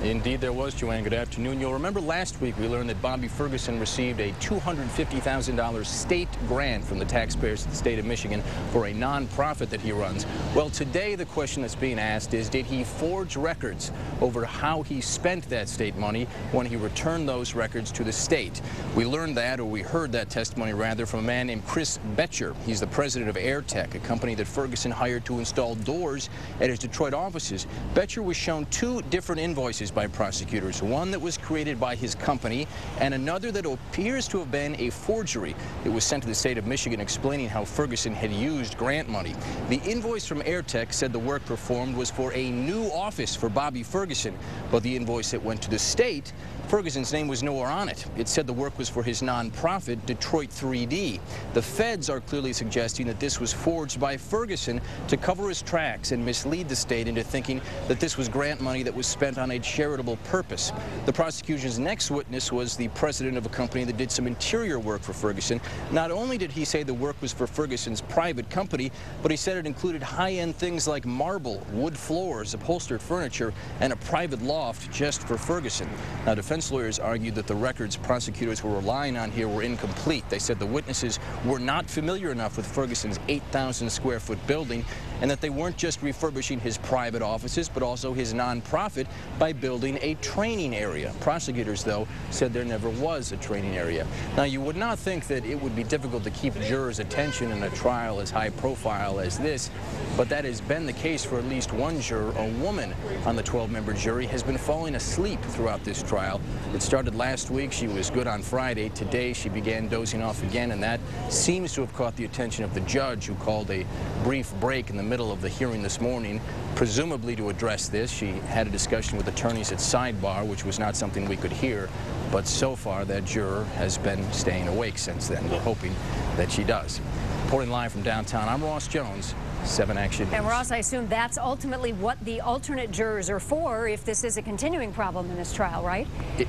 Indeed, there was, Joanne. Good afternoon. You'll remember last week we learned that Bobby Ferguson received a $250,000 state grant from the taxpayers of the state of Michigan for a nonprofit that he runs. Well, today the question that's being asked is, did he forge records over how he spent that state money when he returned those records to the state? We learned that, or we heard that testimony rather, from a man named Chris Betcher. He's the president of AirTech, a company that Ferguson hired to install doors at his Detroit offices. Betcher was shown two different invoices by prosecutors, one that was created by his company and another that appears to have been a forgery. It was sent to the state of Michigan explaining how Ferguson had used grant money. The invoice from AirTech said the work performed was for a new office for Bobby Ferguson, but the invoice that went to the state, Ferguson's name was nowhere on it. It said the work was for his nonprofit, Detroit 3D. The feds are clearly suggesting that this was forged by Ferguson to cover his tracks and mislead the state into thinking that this was grant money that was spent on a charitable purpose. The prosecution's next witness was the president of a company that did some interior work for Ferguson. Not only did he say the work was for Ferguson's private company, but he said it included high-end things like marble, wood floors, upholstered furniture, and a private loft just for Ferguson. Now, defense lawyers argued that the records prosecutors were relying on here were incomplete. They said the witnesses were not familiar enough with Ferguson's 8,000 square foot building, and that they weren't just refurbishing his private offices, but also his nonprofit by building a training area. Prosecutors, though, said there never was a training area. Now, you would not think that it would be difficult to keep jurors' attention in a trial as high profile as this, but that has been the case for at least one juror. A woman on the 12-member jury has been falling asleep throughout this trial. It started last week. She was good on Friday. Today, she began dozing off again, and that seems to have caught the attention of the judge, who called a brief break in the middle of the hearing this morning, presumably to address this. She had a discussion with attorneys at sidebar, which was not something we could hear, but so far that juror has been staying awake since then. We're hoping that she does. Reporting live from downtown, I'm Ross Jones, 7 Action News. And Ross, I assume that's ultimately what the alternate jurors are for if this is a continuing problem in this trial, right?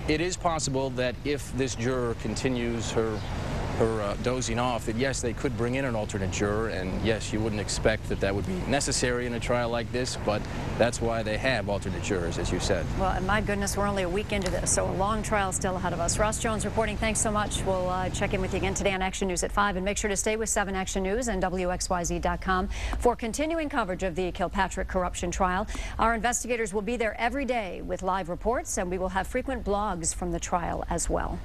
It is possible that if this juror continues her dozing off, that yes, they could bring in an alternate juror, and yes, you wouldn't expect that that would be necessary in a trial like this, but that's why they have alternate jurors, as you said. Well, and my goodness, we're only a week into this, so a long trial still ahead of us. Ross Jones reporting. Thanks so much. We'll check in with you again today on Action News at 5, and make sure to stay with 7 Action News and WXYZ.com for continuing coverage of the Kilpatrick corruption trial. Our investigators will be there every day with live reports, and we will have frequent blogs from the trial as well.